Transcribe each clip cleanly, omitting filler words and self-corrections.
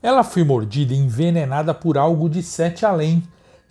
Ela foi mordida e envenenada por algo de sete além.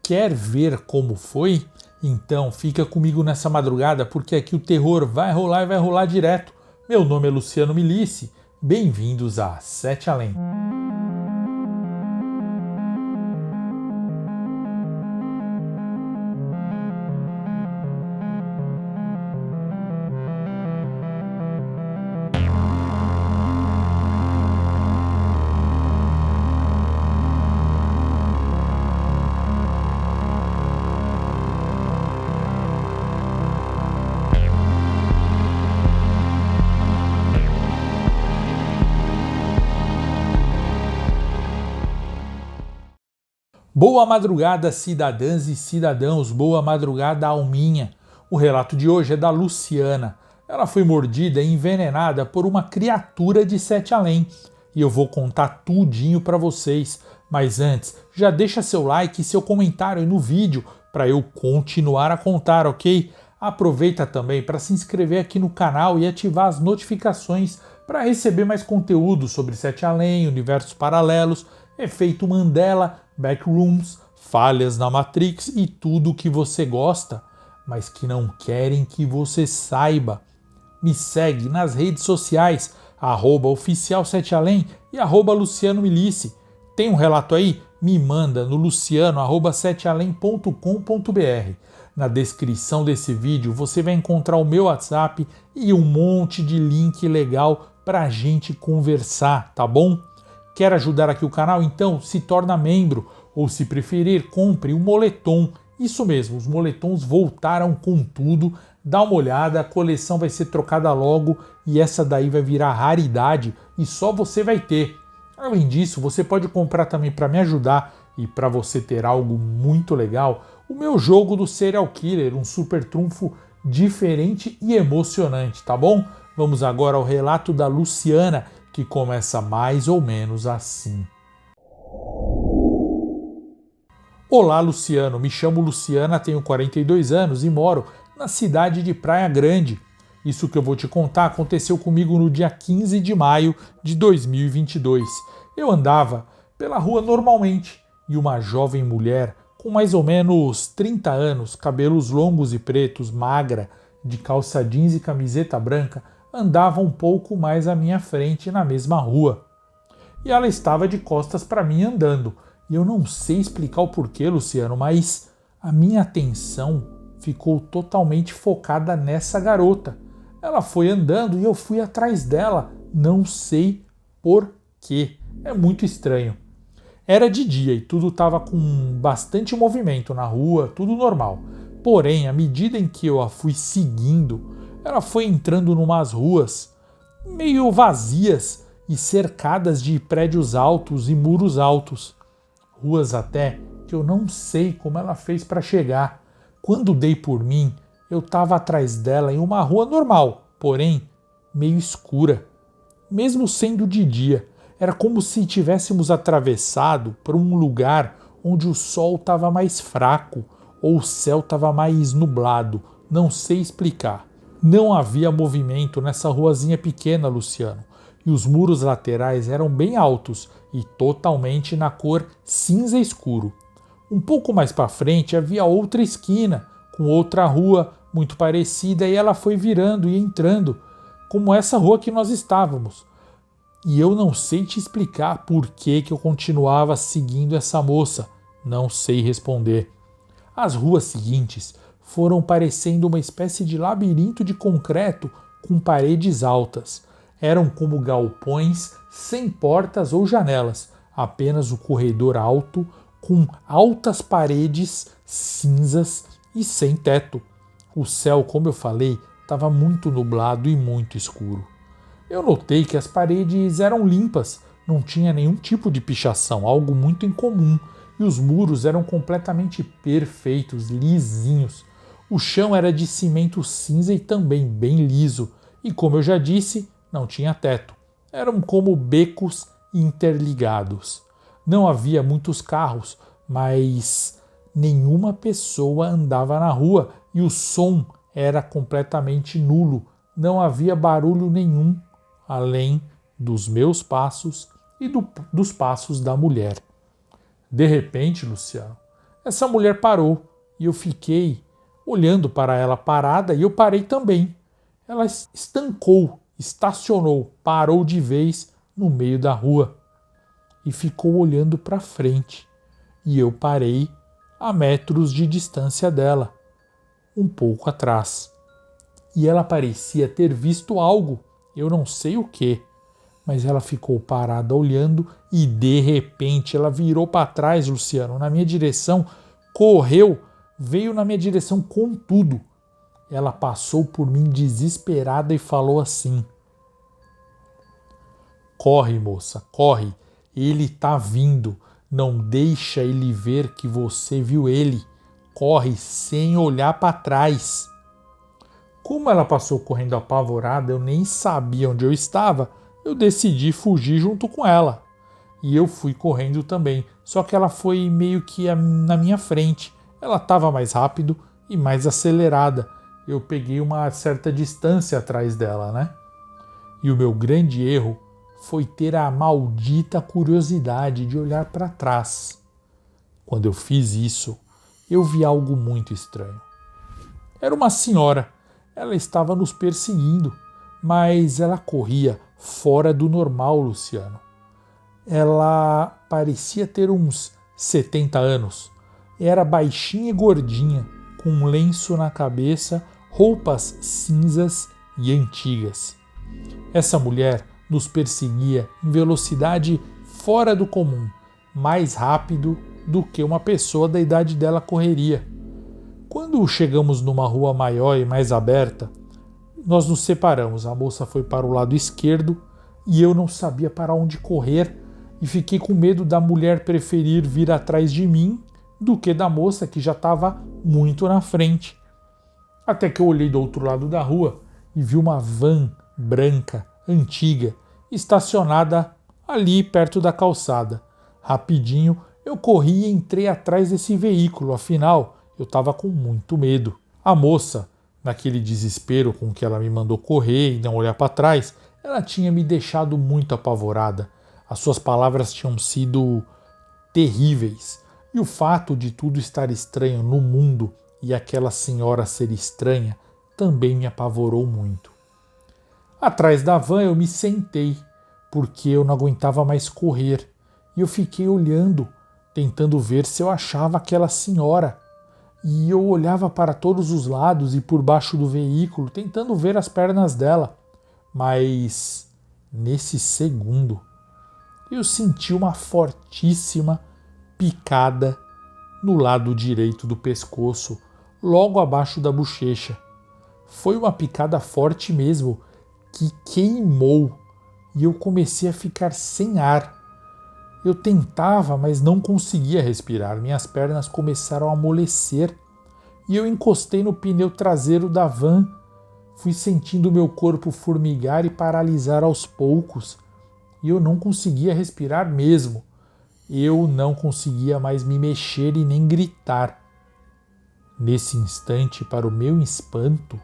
Quer ver como foi? Então fica comigo nessa madrugada porque aqui o terror vai rolar e vai rolar direto. Meu nome é Luciano Milici. Bem-vindos a Sete Além. Boa madrugada, cidadãs e cidadãos, boa madrugada, alminha. O relato de hoje é da Luciana. Ela foi mordida e envenenada por uma criatura de sete além. E eu vou contar tudinho para vocês. Mas antes, já deixa seu like e seu comentário aí no vídeo para eu continuar a contar, ok? Aproveita também para se inscrever aqui no canal e ativar as notificações para receber mais conteúdo sobre sete além, universos paralelos, efeito Mandela, backrooms, falhas na Matrix e tudo o que você gosta, mas que não querem que você saiba. Me segue nas redes sociais, @oficial7além e @Luciano Milici. Tem um relato aí? Me manda no luciano@setealém.com.br. Na descrição desse vídeo você vai encontrar o meu WhatsApp e um monte de link legal pra gente conversar, tá bom? Quer ajudar aqui o canal? Então se torna membro ou, se preferir, compre um moletom. Isso mesmo, os moletons voltaram com tudo. Dá uma olhada, a coleção vai ser trocada logo e essa daí vai virar raridade e só você vai ter. Além disso, você pode comprar também para me ajudar e para você ter algo muito legal, o meu jogo do Serial Killer, um super trunfo diferente e emocionante, tá bom? Vamos agora ao relato da Luciana, que começa mais ou menos assim. Olá, Luciano. Me chamo Luciana, tenho 42 anos e moro na cidade de Praia Grande. Isso que eu vou te contar aconteceu comigo no dia 15 de maio de 2022. Eu andava pela rua normalmente e uma jovem mulher com mais ou menos 30 anos, cabelos longos e pretos, magra, de calça jeans e camiseta branca, andava um pouco mais à minha frente na mesma rua. E ela estava de costas para mim andando. E eu não sei explicar o porquê, Luciano, mas a minha atenção ficou totalmente focada nessa garota. Ela foi andando e eu fui atrás dela. Não sei porquê. É muito estranho. Era de dia e tudo estava com bastante movimento na rua, tudo normal. Porém, à medida em que eu a fui seguindo, ela foi entrando numas ruas meio vazias e cercadas de prédios altos e muros altos. Ruas até que eu não sei como ela fez para chegar. Quando dei por mim, eu estava atrás dela em uma rua normal, porém meio escura. Mesmo sendo de dia, era como se tivéssemos atravessado por um lugar onde o sol estava mais fraco ou o céu estava mais nublado. Não sei explicar. Não havia movimento nessa ruazinha pequena, Luciano, e os muros laterais eram bem altos e totalmente na cor cinza escuro. Um pouco mais para frente havia outra esquina, com outra rua muito parecida, e ela foi virando e entrando, como essa rua que nós estávamos. E eu não sei te explicar por que eu continuava seguindo essa moça. Não sei responder. As ruas seguintes foram parecendo uma espécie de labirinto de concreto com paredes altas. Eram como galpões sem portas ou janelas, apenas o corredor alto com altas paredes cinzas e sem teto. O céu, como eu falei, estava muito nublado e muito escuro. Eu notei que as paredes eram limpas, não tinha nenhum tipo de pichação, algo muito incomum, e os muros eram completamente perfeitos, lisinhos. O chão era de cimento cinza e também bem liso, e como eu já disse, não tinha teto. Eram como becos interligados. Não havia muitos carros, mas nenhuma pessoa andava na rua e o som era completamente nulo. Não havia barulho nenhum além dos meus passos e dos passos da mulher. De repente, Luciano, essa mulher parou e eu fiquei olhando para ela parada e eu parei também. Ela estancou, estacionou, parou de vez no meio da rua e ficou olhando para frente. E eu parei a metros de distância dela, um pouco atrás. E ela parecia ter visto algo, eu não sei o que, mas ela ficou parada olhando e de repente ela virou para trás, Luciano, na minha direção, correu, veio na minha direção com tudo. Ela passou por mim desesperada e falou assim: corre, moça, corre, ele tá vindo, não deixa ele ver que você viu ele, corre sem olhar para trás. Como ela passou correndo apavorada, eu nem sabia onde eu estava, eu decidi fugir junto com ela. E eu fui correndo também, só que ela foi meio que na minha frente. Ela estava mais rápido e mais acelerada. Eu peguei uma certa distância atrás dela, né? E o meu grande erro foi ter a maldita curiosidade de olhar para trás. Quando eu fiz isso, eu vi algo muito estranho. Era uma senhora. Ela estava nos perseguindo, mas ela corria fora do normal, Luciano. Ela parecia ter uns 70 anos. Era baixinha e gordinha, com um lenço na cabeça, roupas cinzas e antigas. Essa mulher nos perseguia em velocidade fora do comum, mais rápido do que uma pessoa da idade dela correria. Quando chegamos numa rua maior e mais aberta, nós nos separamos. A moça foi para o lado esquerdo e eu não sabia para onde correr e fiquei com medo da mulher preferir vir atrás de mim do que da moça que já estava muito na frente. Até que eu olhei do outro lado da rua e vi uma van branca, antiga, estacionada ali perto da calçada. Rapidinho eu corri e entrei atrás desse veículo, afinal eu estava com muito medo. A moça, naquele desespero com que ela me mandou correr e não olhar para trás, ela tinha me deixado muito apavorada. As suas palavras tinham sido terríveis. E o fato de tudo estar estranho no mundo e aquela senhora ser estranha também me apavorou muito. Atrás da van eu me sentei, porque eu não aguentava mais correr. E eu fiquei olhando, tentando ver se eu achava aquela senhora. E eu olhava para todos os lados e por baixo do veículo, tentando ver as pernas dela. Mas, nesse segundo, eu senti uma fortíssima picada no lado direito do pescoço, logo abaixo da bochecha. Foi uma picada forte mesmo, que queimou, e eu comecei a ficar sem ar. Eu tentava, mas não conseguia respirar. Minhas pernas começaram a amolecer e eu encostei no pneu traseiro da van. Fui sentindo meu corpo formigar e paralisar aos poucos. E eu não conseguia respirar mesmo. Eu não conseguia mais me mexer e nem gritar. Nesse instante, para o meu espanto,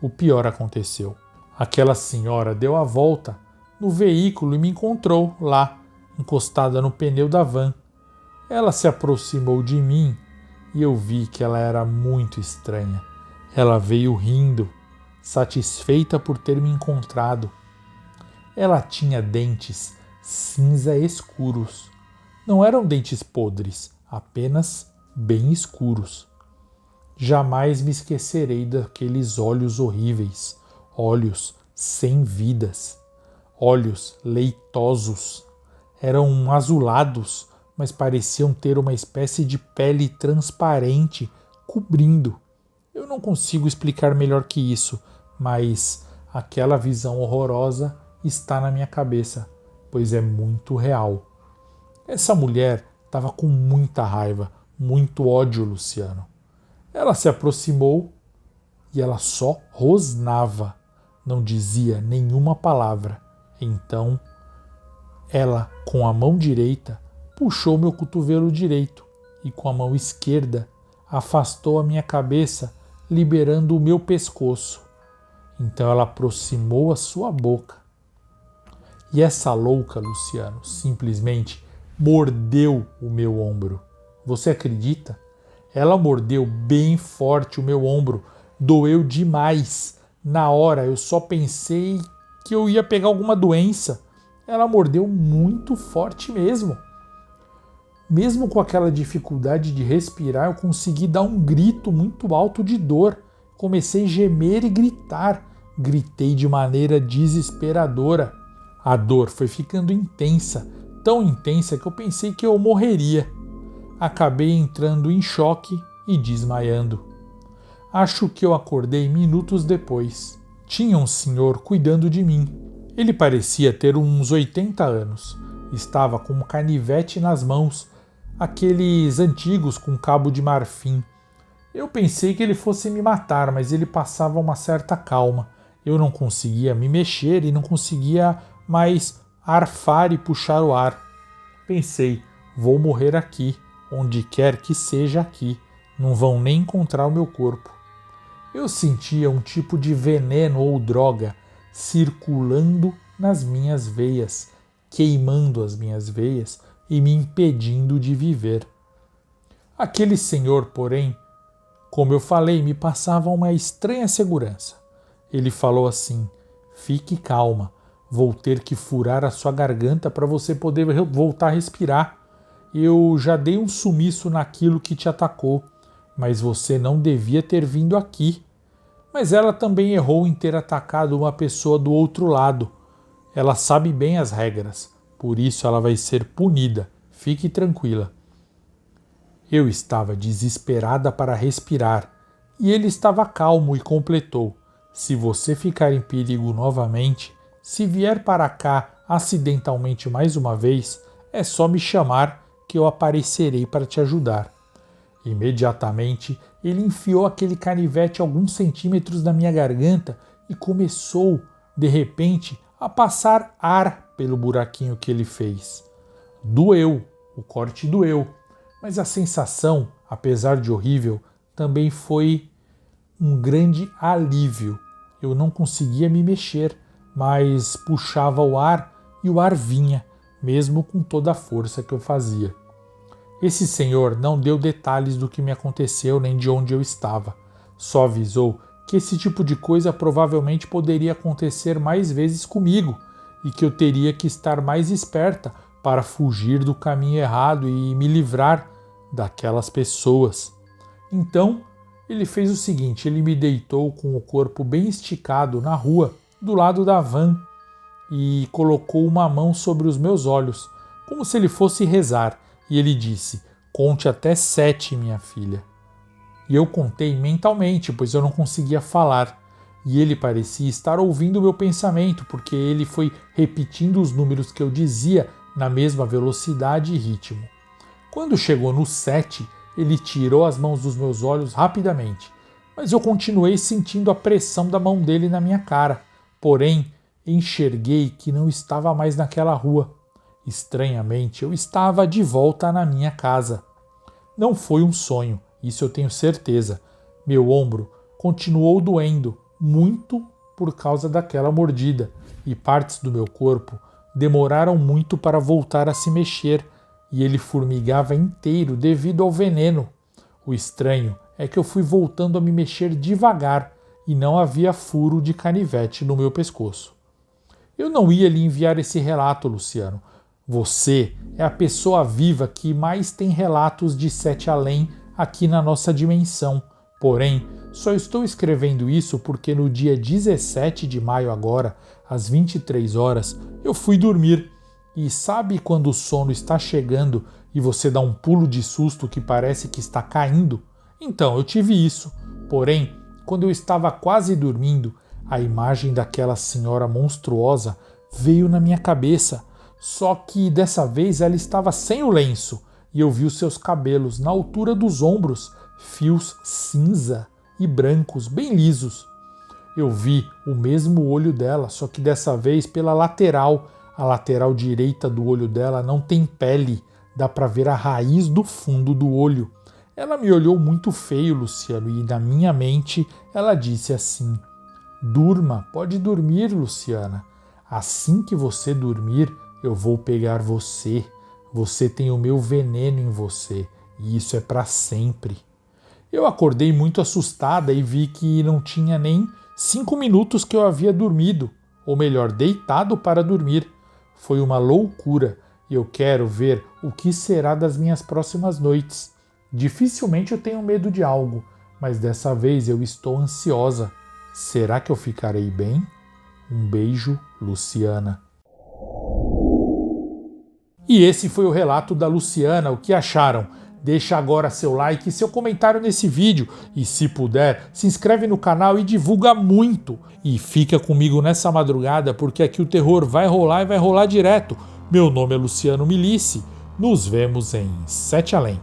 o pior aconteceu. Aquela senhora deu a volta no veículo e me encontrou lá, encostada no pneu da van. Ela se aproximou de mim e eu vi que ela era muito estranha. Ela veio rindo, satisfeita por ter me encontrado. Ela tinha dentes cinza escuros. Não eram dentes podres, apenas bem escuros. Jamais me esquecerei daqueles olhos horríveis, olhos sem vidas, olhos leitosos. Eram azulados, mas pareciam ter uma espécie de pele transparente cobrindo. Eu não consigo explicar melhor que isso, mas aquela visão horrorosa está na minha cabeça, pois é muito real. Essa mulher estava com muita raiva, muito ódio, Luciano. Ela se aproximou e ela só rosnava, não dizia nenhuma palavra. Então, ela, com a mão direita, puxou meu cotovelo direito e com a mão esquerda afastou a minha cabeça, liberando o meu pescoço. Então ela aproximou a sua boca E essa louca, Luciano, simplesmente mordeu o meu ombro. Você acredita? Ela mordeu bem forte o meu ombro. Doeu demais. Na hora eu só pensei que eu ia pegar alguma doença. Ela mordeu muito forte mesmo. Mesmo com aquela dificuldade de respirar, eu consegui dar um grito muito alto de dor. Comecei a gemer e gritar. Gritei de maneira desesperadora. A dor foi ficando intensa, tão intensa que eu pensei que eu morreria. Acabei entrando em choque e desmaiando. Acho que eu acordei minutos depois. Tinha um senhor cuidando de mim. Ele parecia ter uns 80 anos. Estava com um canivete nas mãos, aqueles antigos com cabo de marfim. Eu pensei que ele fosse me matar, mas ele passava uma certa calma. Eu não conseguia me mexer e não conseguia mais arfar e puxar o ar. Pensei, vou morrer aqui, onde quer que seja aqui. Não vão nem encontrar o meu corpo. Eu sentia um tipo de veneno ou droga circulando nas minhas veias, queimando as minhas veias e me impedindo de viver. Aquele senhor, porém, como eu falei, me passava uma estranha segurança. Ele falou assim: fique calma, vou ter que furar a sua garganta para você poder voltar a respirar. Eu já dei um sumiço naquilo que te atacou, mas você não devia ter vindo aqui. Mas ela também errou em ter atacado uma pessoa do outro lado. Ela sabe bem as regras, por isso ela vai ser punida. Fique tranquila. Eu estava desesperada para respirar, e ele estava calmo e completou: se você ficar em perigo novamente, se vier para cá acidentalmente mais uma vez, é só me chamar que eu aparecerei para te ajudar. Imediatamente, ele enfiou aquele canivete alguns centímetros na minha garganta e começou, de repente, a passar ar pelo buraquinho que ele fez. Doeu, o corte doeu, mas a sensação, apesar de horrível, também foi um grande alívio. Eu não conseguia me mexer, mas puxava o ar e o ar vinha, mesmo com toda a força que eu fazia. Esse senhor não deu detalhes do que me aconteceu nem de onde eu estava. Só avisou que esse tipo de coisa provavelmente poderia acontecer mais vezes comigo e que eu teria que estar mais esperta para fugir do caminho errado e me livrar daquelas pessoas. Então, ele fez o seguinte: ele me deitou com o corpo bem esticado na rua, do lado da van, e colocou uma mão sobre os meus olhos, como se ele fosse rezar. E ele disse: conte até 7, minha filha. E eu contei mentalmente, pois eu não conseguia falar. E ele parecia estar ouvindo o meu pensamento, porque ele foi repetindo os números que eu dizia na mesma velocidade e ritmo. Quando chegou no 7, ele tirou as mãos dos meus olhos rapidamente, mas eu continuei sentindo a pressão da mão dele na minha cara. Porém, enxerguei que não estava mais naquela rua. Estranhamente, eu estava de volta na minha casa. Não foi um sonho, isso eu tenho certeza. Meu ombro continuou doendo, muito por causa daquela mordida, e partes do meu corpo demoraram muito para voltar a se mexer, e ele formigava inteiro devido ao veneno. O estranho é que eu fui voltando a me mexer devagar, e não havia furo de canivete no meu pescoço. Eu não ia lhe enviar esse relato, Luciano. Você é a pessoa viva que mais tem relatos de Sete Além aqui na nossa dimensão. Porém, só estou escrevendo isso porque no dia 17 de maio agora, às 23 horas, eu fui dormir. E sabe quando o sono está chegando e você dá um pulo de susto que parece que está caindo? Então, eu tive isso. Porém, quando eu estava quase dormindo, a imagem daquela senhora monstruosa veio na minha cabeça. Só que dessa vez ela estava sem o lenço e eu vi os seus cabelos na altura dos ombros, fios cinza e brancos, bem lisos. Eu vi o mesmo olho dela, só que dessa vez pela lateral. A lateral direita do olho dela não tem pele, dá para ver a raiz do fundo do olho. Ela me olhou muito feio, Luciano, e na minha mente ela disse assim: durma, pode dormir, Luciana. Assim que você dormir, eu vou pegar você. Você tem o meu veneno em você, e isso é para sempre. Eu acordei muito assustada e vi que não tinha nem 5 minutos que eu havia dormido, ou melhor, deitado para dormir. Foi uma loucura e eu quero ver o que será das minhas próximas noites. Dificilmente eu tenho medo de algo, mas dessa vez eu estou ansiosa. Será que eu ficarei bem? Um beijo, Luciana. E esse foi o relato da Luciana. O que acharam? Deixa agora seu like e seu comentário nesse vídeo. E se puder, se inscreve no canal e divulga muito. E fica comigo nessa madrugada porque aqui o terror vai rolar e vai rolar direto. Meu nome é Luciano Milici. Nos vemos em Sete Além.